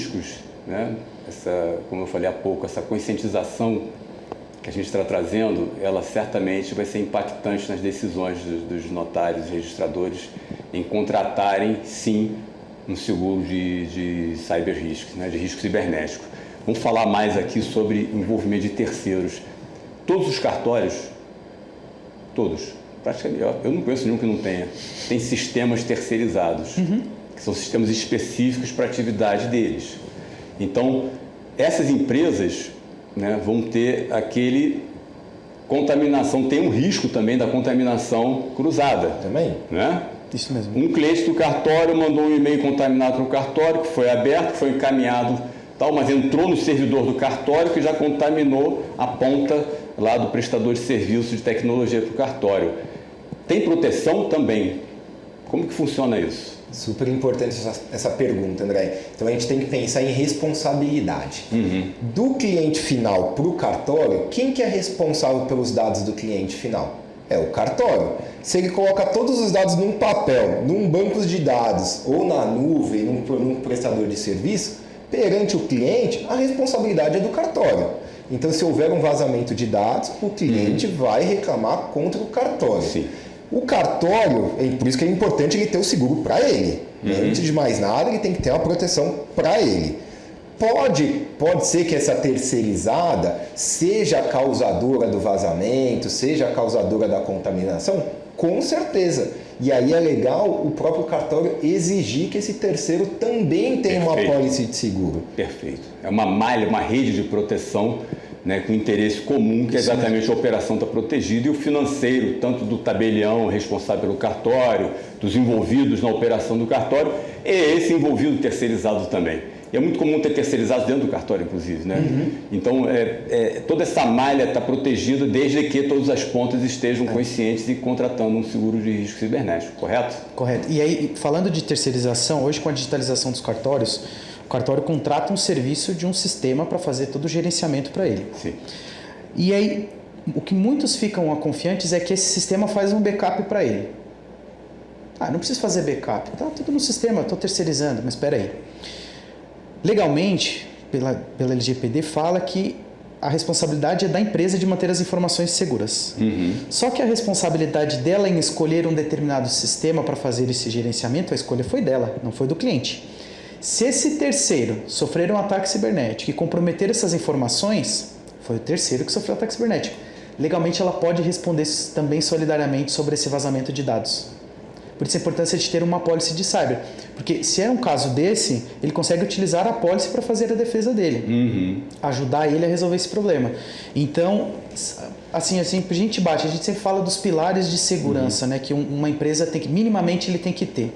riscos, né? Como eu falei há pouco, essa conscientização que a gente está trazendo, ela certamente vai ser impactante nas decisões dos notários e registradores em contratarem, sim, um seguro de cyber risks, né? De risco cibernético. Vamos falar mais aqui sobre envolvimento de terceiros. Todos os cartórios, todos, praticamente, eu não conheço nenhum que não tenha, tem sistemas terceirizados, que são sistemas específicos para a atividade deles. Então, essas empresas, né, vão ter contaminação, tem um risco também da contaminação cruzada. Também? Né? Isso mesmo. Um cliente do cartório mandou um e-mail contaminado para o cartório, que foi aberto, foi encaminhado, tal, mas entrou no servidor do cartório que já contaminou a ponta lá do prestador de serviço de tecnologia para o cartório. Tem proteção também. Como que funciona isso? Super importante essa pergunta, André. Então a gente tem que pensar em responsabilidade. Do cliente final para o cartório, quem que é responsável pelos dados do cliente final? É o cartório. Se ele coloca todos os dados num papel, num banco de dados ou na nuvem, num prestador de serviço, perante o cliente, a responsabilidade é do cartório. Então, se houver um vazamento de dados, o cliente vai reclamar contra o cartório. Sim. O cartório, por isso que é importante ele ter o seguro para ele. Antes de mais nada, ele tem que ter uma proteção para ele. Pode ser que essa terceirizada seja a causadora do vazamento, seja a causadora da contaminação? Com certeza. E aí é legal o próprio cartório exigir que esse terceiro também tenha uma apólice de seguro. Perfeito. É uma malha, uma rede de proteção, né, com interesse comum, que é exatamente a operação está protegida, e o financeiro, tanto do tabelião responsável pelo cartório, dos envolvidos na operação do cartório, e esse envolvido terceirizado também. E é muito comum ter terceirizados dentro do cartório, inclusive, né? Então, toda essa malha está protegida desde que todas as pontas estejam conscientes e contratando um seguro de risco cibernético, correto? Correto. E aí, falando de terceirização, hoje com a digitalização dos cartórios, o cartório contrata um serviço de um sistema para fazer todo o gerenciamento para ele. Sim. E aí, o que muitos ficam confiantes é que esse sistema faz um backup para ele. Não preciso fazer backup, tá tudo no sistema, estou terceirizando, mas espera aí. Legalmente, pela LGPD, fala que a responsabilidade é da empresa de manter as informações seguras. Só que a responsabilidade dela em escolher um determinado sistema para fazer esse gerenciamento, a escolha foi dela, não foi do cliente. Se esse terceiro sofrer um ataque cibernético e comprometer essas informações, foi o terceiro que sofreu o ataque cibernético. Legalmente, ela pode responder também solidariamente sobre esse vazamento de dados. Por isso a importância de ter uma apólice de cyber. Porque se é um caso desse, ele consegue utilizar a apólice para fazer a defesa dele. Ajudar ele a resolver esse problema. Então, a gente sempre fala dos pilares de segurança, né, que uma empresa tem que, minimamente, ele tem que ter.